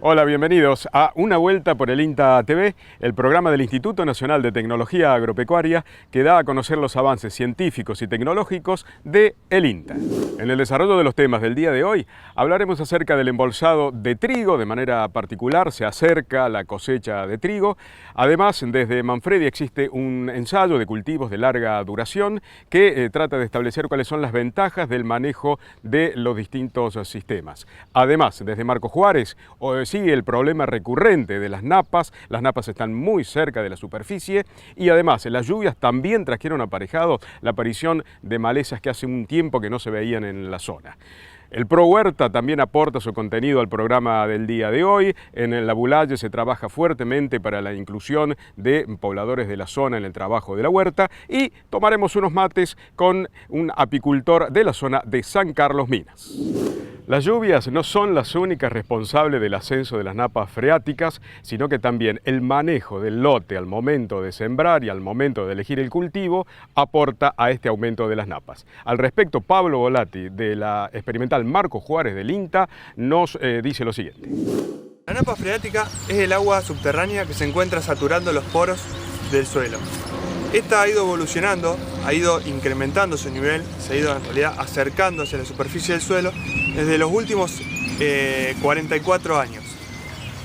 Hola, bienvenidos a Una Vuelta por el INTA TV, el programa del Instituto Nacional de Tecnología Agropecuaria que da a conocer los avances científicos y tecnológicos de el INTA. En el desarrollo de los temas del día de hoy hablaremos acerca del embolsado de trigo. De manera particular se acerca la cosecha de trigo. Además, desde Manfredi existe un ensayo de cultivos de larga duración que trata de establecer cuáles son las ventajas del manejo de los distintos sistemas. Además, desde Marcos Juárez sigue el problema recurrente de las napas. Las napas están muy cerca de la superficie y además las lluvias también trajeron aparejado la aparición de malezas que hace un tiempo que no se veían en la zona. El Pro Huerta también aporta su contenido al programa del día de hoy. En el Labulaye se trabaja fuertemente para la inclusión de pobladores de la zona en el trabajo de la huerta y tomaremos unos mates con un apicultor de la zona de San Carlos Minas. Las lluvias no son las únicas responsables del ascenso de las napas freáticas, sino que también el manejo del lote al momento de sembrar y al momento de elegir el cultivo aporta a este aumento de las napas. Al respecto, Pablo Volati, de la experimental Marcos Juárez del INTA, nos dice lo siguiente. La napa freática es el agua subterránea que se encuentra saturando los poros del suelo. Esta ha ido evolucionando, ha ido incrementando su nivel, se ha ido en realidad acercando hacia la superficie del suelo desde los últimos 44 años.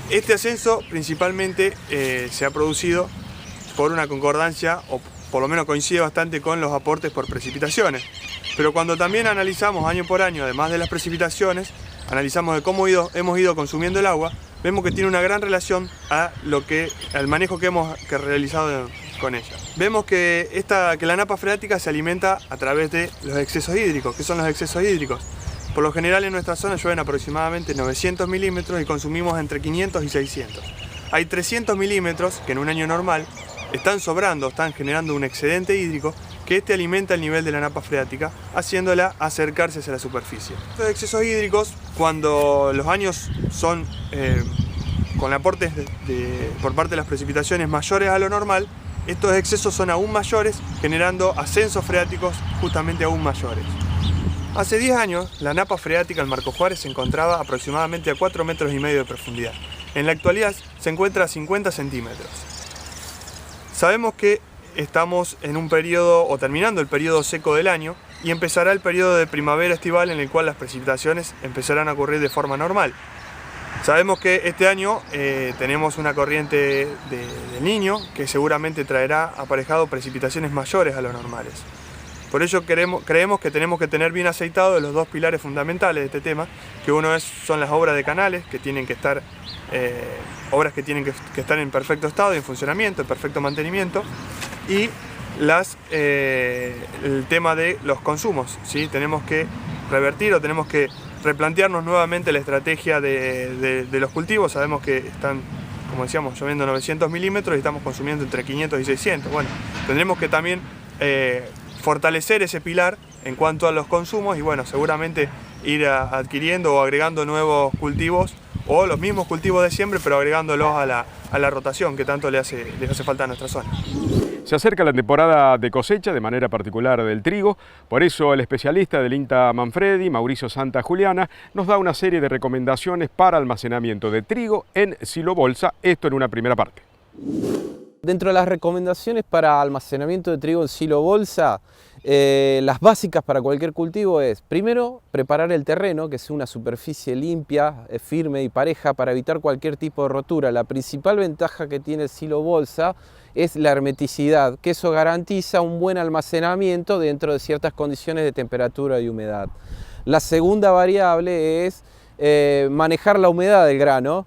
Este ascenso principalmente se ha producido por una concordancia, o por lo menos coincide bastante con los aportes por precipitaciones. Pero cuando también analizamos año por año, además de las precipitaciones, analizamos de cómo hemos ido consumiendo el agua, vemos que tiene una gran relación al manejo que hemos realizado con ella. Vemos que la napa freática se alimenta a través de los excesos hídricos. ¿Qué son los excesos hídricos? Por lo general en nuestra zona llueven aproximadamente 900 milímetros y consumimos entre 500 y 600. Hay 300 milímetros que en un año normal están sobrando, están generando un excedente hídrico que alimenta el nivel de la napa freática, haciéndola acercarse hacia la superficie. Estos excesos hídricos, cuando los años son con aportes por parte de las precipitaciones mayores a lo normal, estos excesos son aún mayores, generando ascensos freáticos justamente aún mayores. Hace 10 años, la napa freática en Marcos Juárez se encontraba aproximadamente a 4,5 metros de profundidad. En la actualidad se encuentra a 50 centímetros. Sabemos que estamos en un periodo, o terminando el periodo seco del año, y empezará el periodo de primavera estival en el cual las precipitaciones empezarán a ocurrir de forma normal. Sabemos que este año tenemos una corriente de Niño que seguramente traerá aparejado precipitaciones mayores a lo normales. Por ello creemos que tenemos que tener bien aceitados los dos pilares fundamentales de este tema, que uno son las obras de canales, que tienen que estar, obras que tienen que estar en perfecto estado y en funcionamiento, en perfecto mantenimiento, y el tema de los consumos, ¿sí? Tenemos que revertir o tenemos que replantearnos nuevamente la estrategia de los cultivos. Sabemos que están, como decíamos, lloviendo 900 milímetros y estamos consumiendo entre 500 y 600. Bueno, tendremos que también fortalecer ese pilar en cuanto a los consumos y bueno, seguramente ir adquiriendo o agregando nuevos cultivos o los mismos cultivos de siempre, pero agregándolos a la rotación que tanto les hace falta a nuestra zona. Se acerca la temporada de cosecha, de manera particular del trigo, por eso el especialista del INTA Manfredi, Mauricio Santa Juliana, nos da una serie de recomendaciones para almacenamiento de trigo en silo bolsa, esto en una primera parte. Dentro de las recomendaciones para almacenamiento de trigo en silo bolsa, las básicas para cualquier cultivo es, primero, preparar el terreno, que sea una superficie limpia, firme y pareja para evitar cualquier tipo de rotura. La principal ventaja que tiene el silo bolsa es la hermeticidad, que eso garantiza un buen almacenamiento dentro de ciertas condiciones de temperatura y humedad. La segunda variable es manejar la humedad del grano.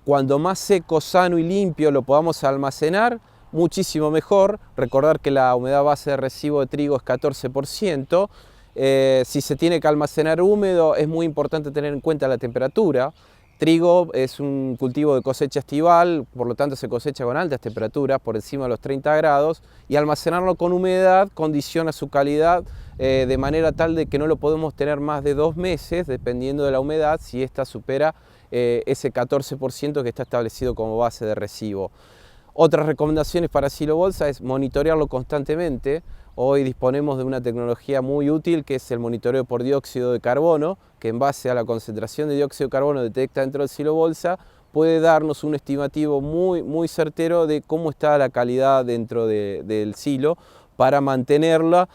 Cuando más seco, sano y limpio lo podamos almacenar, muchísimo mejor. Recordar que la humedad base de residuo de trigo es 14%. Si se tiene que almacenar húmedo, es muy importante tener en cuenta la temperatura. Trigo es un cultivo de cosecha estival, por lo tanto se cosecha con altas temperaturas, por encima de los 30 grados, y almacenarlo con humedad condiciona su calidad de manera tal de que no lo podemos tener más de 2 meses, dependiendo de la humedad, si ésta supera ese 14% que está establecido como base de residuo. Otras recomendaciones para silo bolsa es monitorearlo constantemente. Hoy disponemos de una tecnología muy útil que es el monitoreo por dióxido de carbono, que en base a la concentración de dióxido de carbono detecta dentro del silo bolsa, puede darnos un estimativo muy certero de cómo está la calidad dentro del silo, para mantenerla,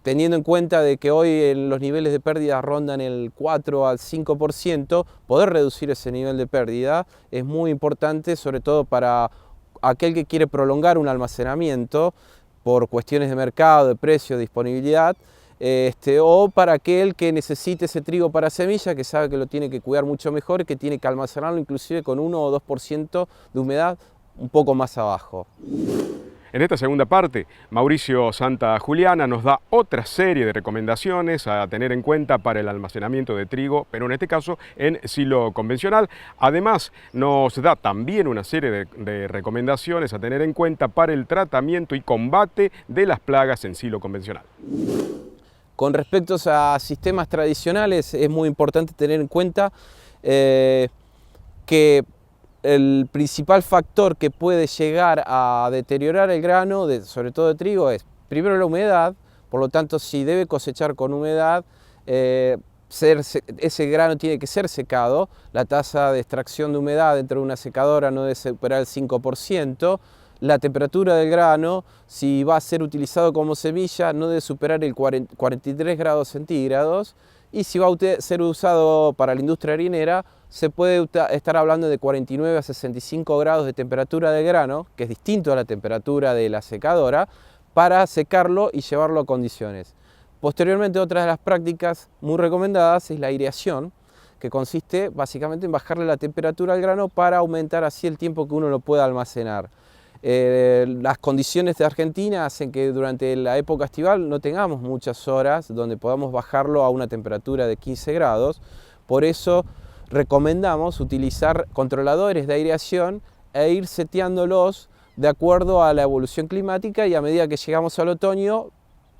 teniendo en cuenta de que hoy los niveles de pérdida rondan el 4 al 5%, poder reducir ese nivel de pérdida es muy importante, sobre todo para aquel que quiere prolongar un almacenamiento por cuestiones de mercado, de precio, de disponibilidad, o para aquel que necesite ese trigo para semilla, que sabe que lo tiene que cuidar mucho mejor, que tiene que almacenarlo inclusive con 1 o 2% de humedad un poco más abajo. En esta segunda parte, Mauricio Santa Juliana nos da otra serie de recomendaciones a tener en cuenta para el almacenamiento de trigo, pero en este caso en silo convencional. Además, nos da también una serie de recomendaciones a tener en cuenta para el tratamiento y combate de las plagas en silo convencional. Con respecto a sistemas tradicionales, es muy importante tener en cuenta que el principal factor que puede llegar a deteriorar el grano, sobre todo de trigo, es primero la humedad. Por lo tanto, si debe cosechar con humedad, ese grano tiene que ser secado. La tasa de extracción de humedad dentro de una secadora no debe superar el 5%. La temperatura del grano, si va a ser utilizado como semilla, no debe superar el 43 grados centígrados. Y si va a ser usado para la industria harinera, se puede estar hablando de 49 a 65 grados de temperatura del grano, que es distinto a la temperatura de la secadora, para secarlo y llevarlo a condiciones. Posteriormente, otra de las prácticas muy recomendadas es la aireación, que consiste básicamente en bajarle la temperatura al grano para aumentar así el tiempo que uno lo pueda almacenar. Las condiciones de Argentina hacen que durante la época estival no tengamos muchas horas donde podamos bajarlo a una temperatura de 15 grados. Por eso recomendamos utilizar controladores de aireación e ir seteándolos de acuerdo a la evolución climática, y a medida que llegamos al otoño,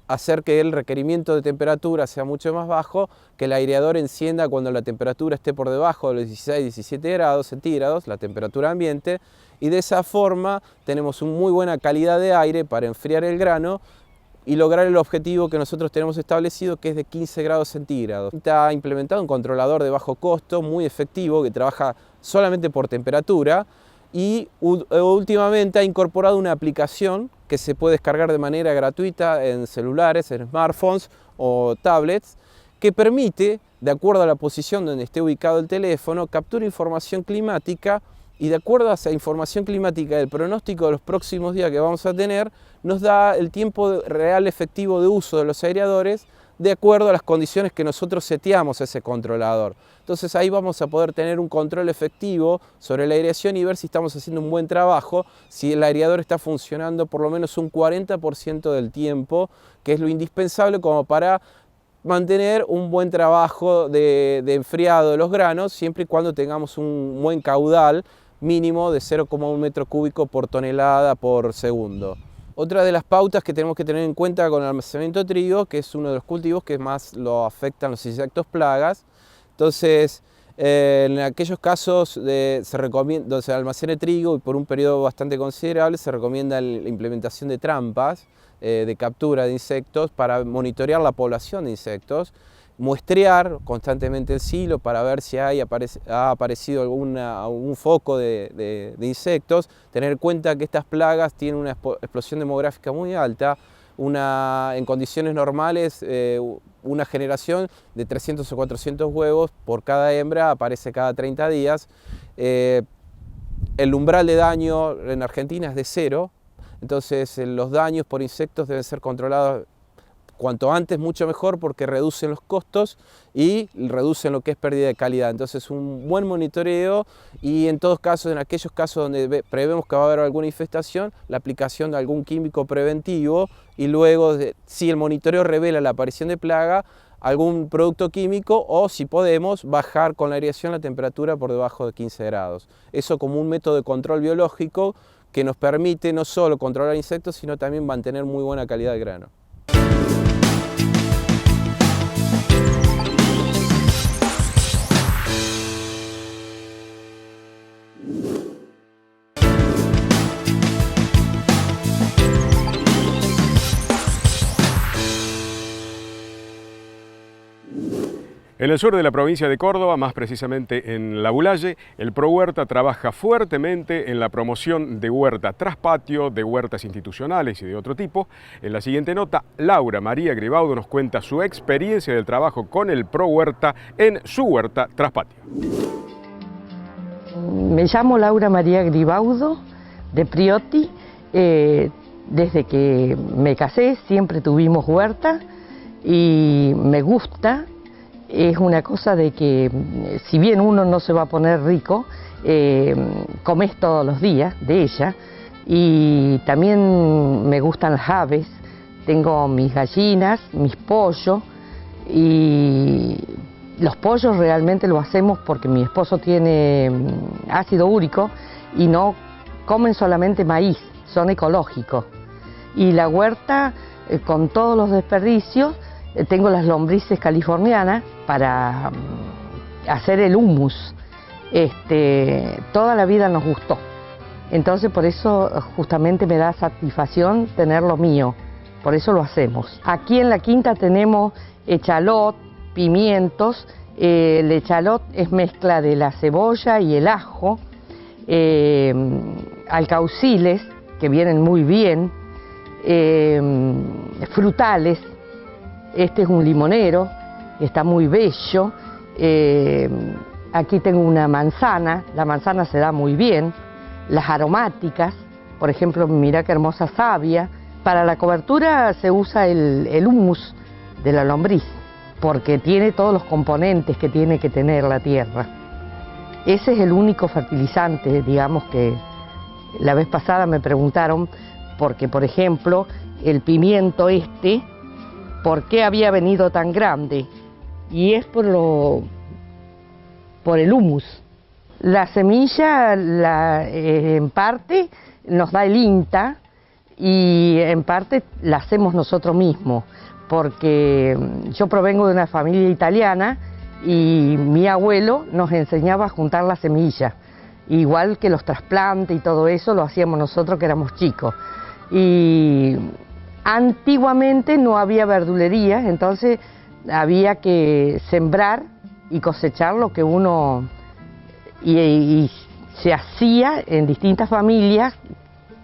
hacer que el requerimiento de temperatura sea mucho más bajo, que el aireador encienda cuando la temperatura esté por debajo de los 16-17 grados centígrados, la temperatura ambiente, y de esa forma tenemos una muy buena calidad de aire para enfriar el grano y lograr el objetivo que nosotros tenemos establecido, que es de 15 grados centígrados. Está implementado un controlador de bajo costo, muy efectivo, que trabaja solamente por temperatura, y últimamente ha incorporado una aplicación que se puede descargar de manera gratuita en celulares, en smartphones o tablets, que permite, de acuerdo a la posición donde esté ubicado el teléfono, captura información climática, y de acuerdo a esa información climática del pronóstico de los próximos días que vamos a tener, nos da el tiempo real efectivo de uso de los aireadores de acuerdo a las condiciones que nosotros seteamos a ese controlador. Entonces ahí vamos a poder tener un control efectivo sobre la aireación y ver si estamos haciendo un buen trabajo, si el aireador está funcionando por lo menos un 40% del tiempo, que es lo indispensable como para mantener un buen trabajo de enfriado de los granos, siempre y cuando tengamos un buen caudal mínimo de 0,1 metro cúbico por tonelada por segundo. Otra de las pautas que tenemos que tener en cuenta con el almacenamiento de trigo, que es uno de los cultivos que más lo afectan los insectos plagas. Entonces, en aquellos casos donde se almacene trigo y por un periodo bastante considerable, se recomienda la implementación de trampas de captura de insectos para monitorear la población de insectos, muestrear constantemente el silo para ver si ha aparecido algún foco de insectos, tener en cuenta que estas plagas tienen una explosión demográfica muy alta, en condiciones normales una generación de 300 o 400 huevos por cada hembra aparece cada 30 días. El umbral de daño en Argentina es de 0, entonces los daños por insectos deben ser controlados cuanto antes, mucho mejor, porque reducen los costos y reducen lo que es pérdida de calidad. Entonces un buen monitoreo, y en todos casos, en aquellos casos donde prevemos que va a haber alguna infestación, la aplicación de algún químico preventivo, y luego, si el monitoreo revela la aparición de plaga, algún producto químico, o si podemos, bajar con la aireación la temperatura por debajo de 15 grados. Eso como un método de control biológico que nos permite no solo controlar insectos, sino también mantener muy buena calidad de grano. En el sur de la provincia de Córdoba, más precisamente en La Bulaye, el ProHuerta trabaja fuertemente en la promoción de huerta traspatio, de huertas institucionales y de otro tipo. En la siguiente nota, Laura María Gribaudo nos cuenta su experiencia del trabajo con el ProHuerta en su huerta traspatio. Me llamo Laura María Gribaudo, de Prioti. Desde que me casé siempre tuvimos huerta y me gusta. Es una cosa de que, si bien uno no se va a poner rico, comes todos los días de ella. Y también me gustan las aves, tengo mis gallinas, mis pollos, y los pollos realmente lo hacemos porque mi esposo tiene ácido úrico y no comen solamente maíz, son ecológicos. Y la huerta, con todos los desperdicios, tengo las lombrices californianas para hacer el hummus. Toda la vida nos gustó. Entonces por eso justamente me da satisfacción tener lo mío. Por eso lo hacemos. Aquí en la quinta tenemos echalot, pimientos. El echalot es mezcla de la cebolla y el ajo. Alcauciles, que vienen muy bien. Frutales. Este es un limonero, está muy bello. Aquí tengo una manzana, la manzana se da muy bien. Las aromáticas, por ejemplo, mira qué hermosa savia. Para la cobertura se usa el humus de la lombriz, porque tiene todos los componentes que tiene que tener la tierra. Ese es el único fertilizante, digamos, que la vez pasada me preguntaron, porque por ejemplo, el pimiento ¿por qué había venido tan grande? Y es por el humus. La semilla en parte nos da el INTA y en parte la hacemos nosotros mismos, porque yo provengo de una familia italiana y mi abuelo nos enseñaba a juntar la semilla, igual que los trasplantes y todo eso lo hacíamos nosotros que éramos chicos. Y antiguamente no había verdulería, entonces había que sembrar y cosechar lo que uno... Y se hacía en distintas familias,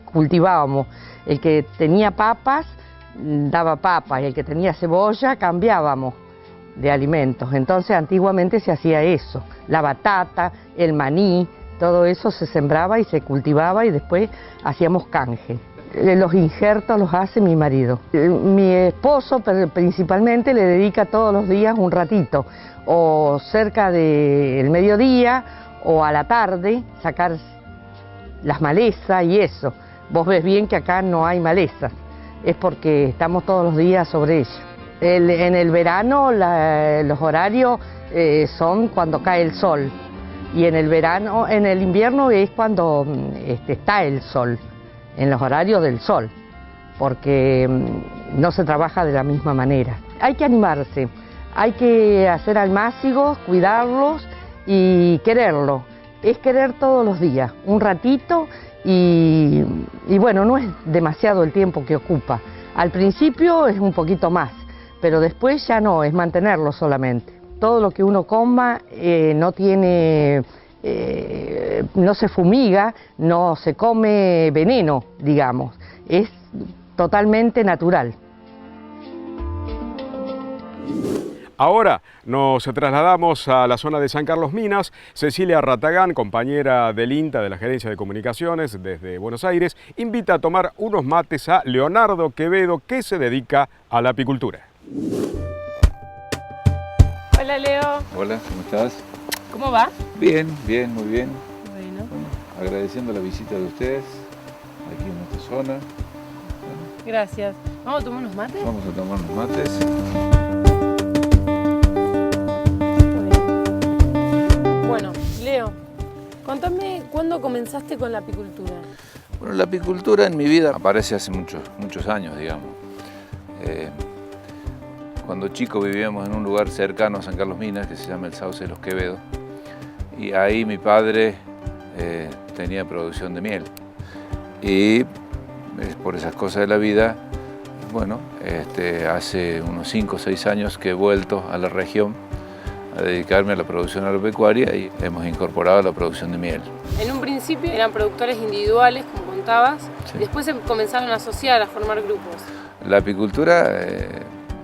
cultivábamos. El que tenía papas, daba papas, y el que tenía cebolla, cambiábamos de alimentos. Entonces antiguamente se hacía eso, la batata, el maní, todo eso se sembraba y se cultivaba y después hacíamos canje. Los injertos los hace mi marido. Mi esposo principalmente le dedica todos los días un ratito, o cerca del mediodía o a la tarde, sacar las malezas y eso. Vos ves bien que acá no hay malezas, es porque estamos todos los días sobre ella. En el verano los horarios son cuando cae el sol, y en el invierno es cuando está el sol. En los horarios del sol, porque no se trabaja de la misma manera. Hay que animarse, hay que hacer almácigos, cuidarlos y quererlo. Es querer todos los días, un ratito, y bueno, no es demasiado el tiempo que ocupa. Al principio es un poquito más, pero después ya no, es mantenerlo solamente. Todo lo que uno coma no se fumiga, no se come veneno, digamos, es totalmente natural. Ahora nos trasladamos a la zona de San Carlos Minas. Cecilia Ratagán, compañera del INTA de la Gerencia de Comunicaciones desde Buenos Aires, invita a tomar unos mates a Leonardo Quevedo, que se dedica a la apicultura. Hola Leo. Hola, ¿cómo estás? ¿Cómo va? Bien, bien, muy bien. Bueno. Agradeciendo la visita de ustedes aquí en nuestra zona. Gracias. ¿Vamos a tomar unos mates? Vamos a tomar unos mates. Bueno, Leo, contame cuándo comenzaste con la apicultura. Bueno, la apicultura en mi vida aparece hace muchos años, digamos. Cuando chico vivíamos en un lugar cercano a San Carlos Minas que se llama el Sauce de los Quevedos, y ahí mi padre tenía producción de miel, y por esas cosas de la vida, bueno, hace unos 5 o 6 años que he vuelto a la región a dedicarme a la producción agropecuaria y hemos incorporado la producción de miel. En un principio eran productores individuales, como contabas, Sí. y después se comenzaron a asociar, a formar grupos. La apicultura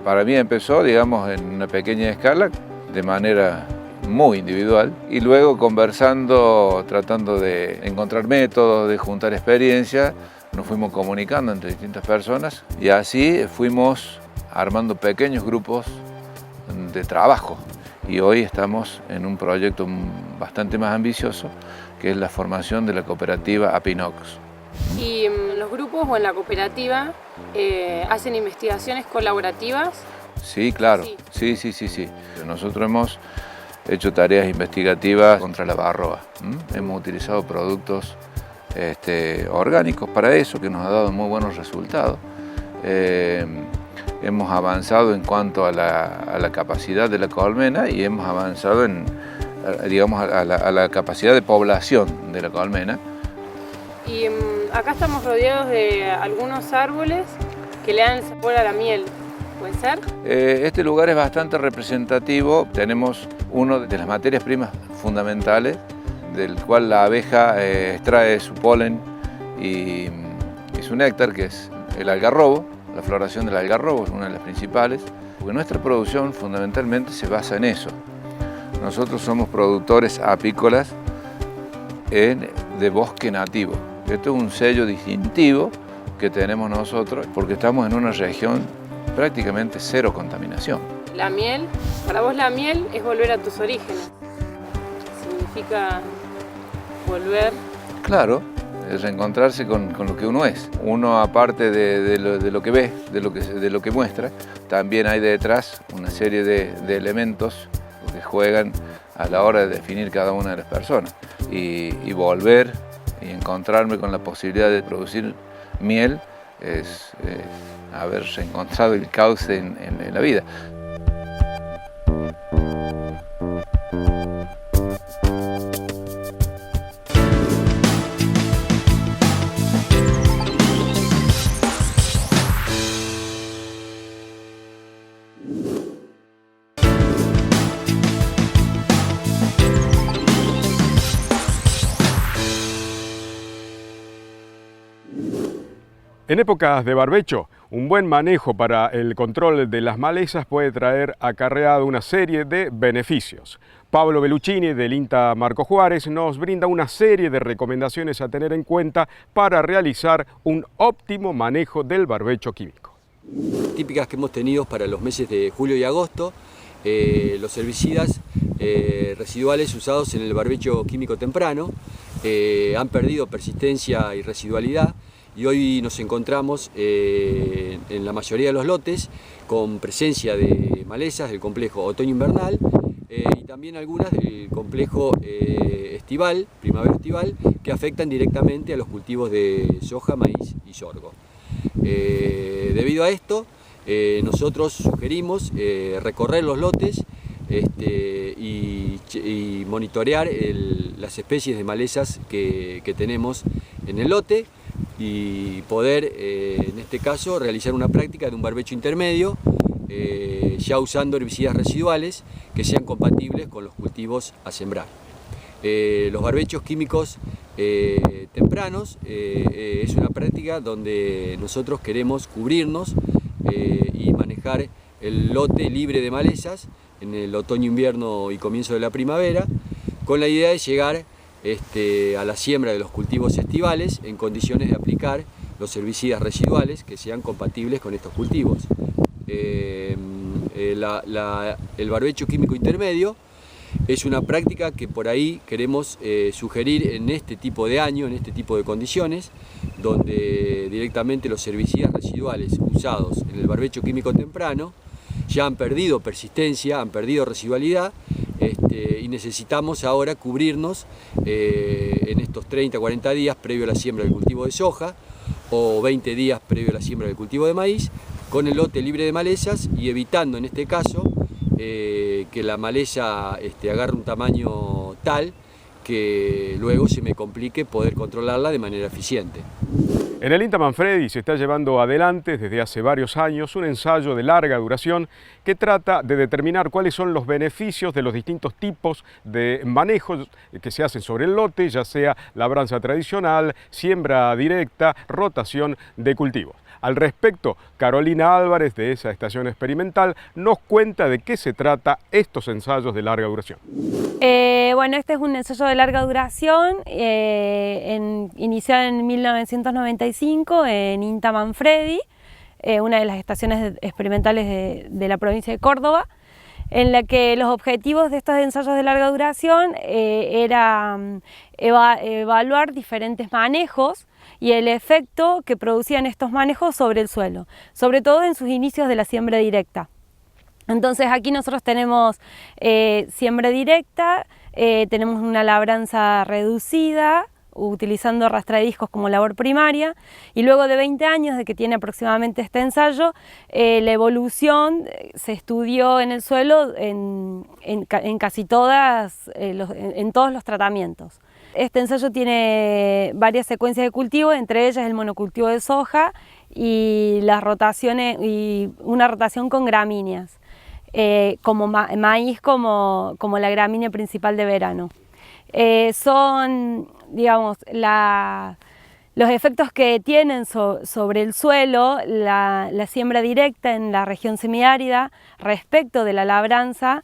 para mí empezó, digamos, en una pequeña escala, de manera muy individual, y luego conversando, tratando de encontrar métodos, de juntar experiencia, nos fuimos comunicando entre distintas personas y así fuimos armando pequeños grupos de trabajo. Y hoy estamos en un proyecto bastante más ambicioso, que es la formación de la cooperativa Apinox. Y en los grupos o en la cooperativa hacen investigaciones colaborativas. Sí, claro. Sí. Nosotros hemos hecho tareas investigativas contra la varroa. Hemos utilizado productos orgánicos para eso, que nos ha dado muy buenos resultados. Hemos avanzado en cuanto a la capacidad de la colmena y hemos avanzado en, digamos, a la capacidad de población de la colmena. Y acá estamos rodeados de algunos árboles que le dan el sabor a la miel. ¿Puede ser? Este lugar es bastante representativo. Tenemos una de las materias primas fundamentales, del cual la abeja extrae su polen y su néctar, que es el algarrobo. La floración del algarrobo es una de las principales, porque nuestra producción fundamentalmente se basa en eso. Nosotros somos productores apícolas de bosque nativo. Esto es un sello distintivo que tenemos nosotros porque estamos en una región prácticamente cero contaminación. La miel, para vos la miel es volver a tus orígenes. Significa volver. Claro, es reencontrarse con lo que uno es. Uno, aparte de lo que ve, de lo que muestra, también hay detrás una serie de elementos que juegan a la hora de definir cada una de las personas. Y volver y encontrarme con la posibilidad de producir miel es haber encontrado el cauce en la vida. En épocas de barbecho, un buen manejo para el control de las malezas puede traer acarreado una serie de beneficios. Pablo Belluccini del INTA Marco Juárez nos brinda una serie de recomendaciones a tener en cuenta para realizar un óptimo manejo del barbecho químico. Típicas que hemos tenido para los meses de julio y agosto, los herbicidas residuales usados en el barbecho químico temprano han perdido persistencia y residualidad. Y hoy nos encontramos en la mayoría de los lotes con presencia de malezas del complejo otoño-invernal y también algunas del complejo estival, primavera-estival, que afectan directamente a los cultivos de soja, maíz y sorgo. Debido a esto, nosotros sugerimos recorrer los lotes y monitorear las especies de malezas que tenemos en el lote, y poder, en este caso, realizar una práctica de un barbecho intermedio, ya usando herbicidas residuales que sean compatibles con los cultivos a sembrar. Los barbechos químicos tempranos es una práctica donde nosotros queremos cubrirnos y manejar el lote libre de malezas en el otoño, invierno y comienzo de la primavera, con la idea de llegar a la siembra de los cultivos estivales en condiciones de aplicar los herbicidas residuales que sean compatibles con estos cultivos. El barbecho químico intermedio es una práctica que por ahí queremos sugerir en este tipo de año, en este tipo de condiciones, donde directamente los herbicidas residuales usados en el barbecho químico temprano ya han perdido persistencia, han perdido residualidad, y necesitamos ahora cubrirnos en estos 30-40 días previo a la siembra del cultivo de soja o 20 días previo a la siembra del cultivo de maíz con el lote libre de malezas y evitando en este caso que la maleza agarre un tamaño tal que luego se me complique poder controlarla de manera eficiente. En el INTA Manfredi se está llevando adelante desde hace varios años un ensayo de larga duración que trata de determinar cuáles son los beneficios de los distintos tipos de manejos que se hacen sobre el lote, ya sea labranza tradicional, siembra directa, rotación de cultivos. Al respecto, Carolina Álvarez, de esa estación experimental, nos cuenta de qué se trata estos ensayos de larga duración. Bueno, este es un ensayo de larga duración, iniciado en 1995 en INTA Manfredi, una de las estaciones experimentales de la provincia de Córdoba, en la que los objetivos de estos ensayos de larga duración era evaluar diferentes manejos y el efecto que producían estos manejos sobre el suelo, sobre todo en sus inicios de la siembra directa. Entonces aquí nosotros tenemos siembra directa, tenemos una labranza reducida, utilizando rastradiscos como labor primaria, y luego de 20 años de que tiene aproximadamente este ensayo, la evolución se estudió en el suelo en casi todas, en todos los tratamientos. Este ensayo tiene varias secuencias de cultivo, entre ellas el monocultivo de soja y las rotaciones, y una rotación con gramíneas, como maíz como la gramínea principal de verano. Son, digamos, los efectos que tienen sobre el suelo la siembra directa en la región semiárida respecto de la labranza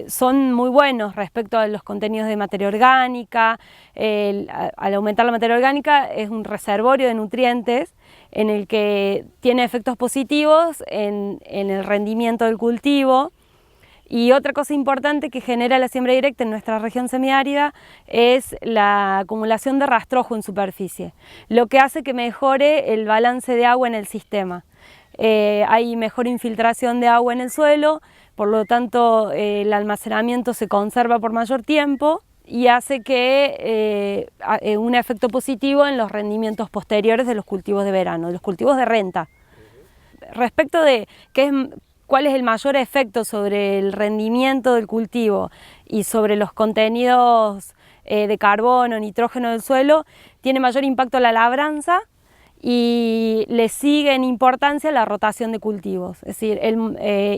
son muy buenos respecto a los contenidos de materia orgánica. Al aumentar la materia orgánica es un reservorio de nutrientes en el que tiene efectos positivos en el rendimiento del cultivo. Y otra cosa importante que genera la siembra directa en nuestra región semiárida es la acumulación de rastrojo en superficie, lo que hace que mejore el balance de agua en el sistema. Hay mejor infiltración de agua en el suelo, por lo tanto el almacenamiento se conserva por mayor tiempo y hace que un efecto positivo en los rendimientos posteriores de los cultivos de verano, de los cultivos de renta. Respecto de cuál es el mayor efecto sobre el rendimiento del cultivo y sobre los contenidos de carbono, nitrógeno del suelo, tiene mayor impacto la labranza y le sigue en importancia la rotación de cultivos. Es decir,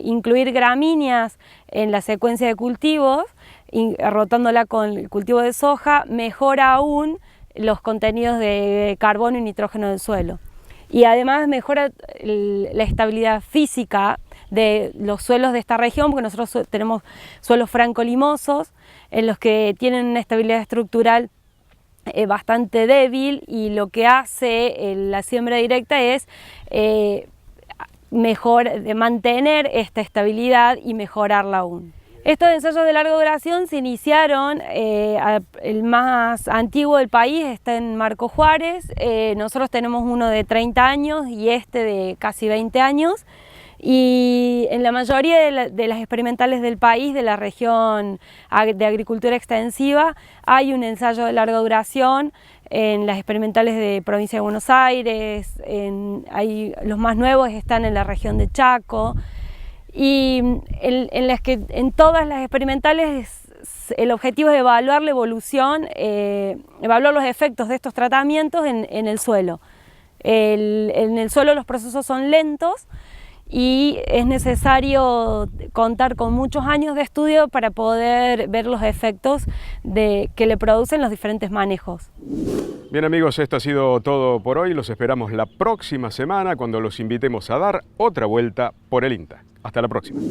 incluir gramíneas en la secuencia de cultivos, rotándola con el cultivo de soja, mejora aún los contenidos de carbono y nitrógeno del suelo. Y además mejora la estabilidad física de los suelos de esta región, porque nosotros tenemos suelos franco-limosos en los que tienen una estabilidad estructural bastante débil, y lo que hace la siembra directa es mantener esta estabilidad y mejorarla aún. Estos ensayos de larga duración se iniciaron, el más antiguo del país está en Marco Juárez, nosotros tenemos uno de 30 años y este de casi 20 años, y en la mayoría de las experimentales del país, de la región de agricultura extensiva, hay un ensayo de larga duración. En las experimentales de provincia de Buenos Aires, los más nuevos están en la región de Chaco, y en todas las experimentales el objetivo es evaluar la evolución, evaluar los efectos de estos tratamientos en el suelo. En el suelo los procesos son lentos y es necesario contar con muchos años de estudio para poder ver los efectos que le producen los diferentes manejos. Bien amigos, esto ha sido todo por hoy. Los esperamos la próxima semana cuando los invitemos a dar otra vuelta por el INTA. Hasta la próxima.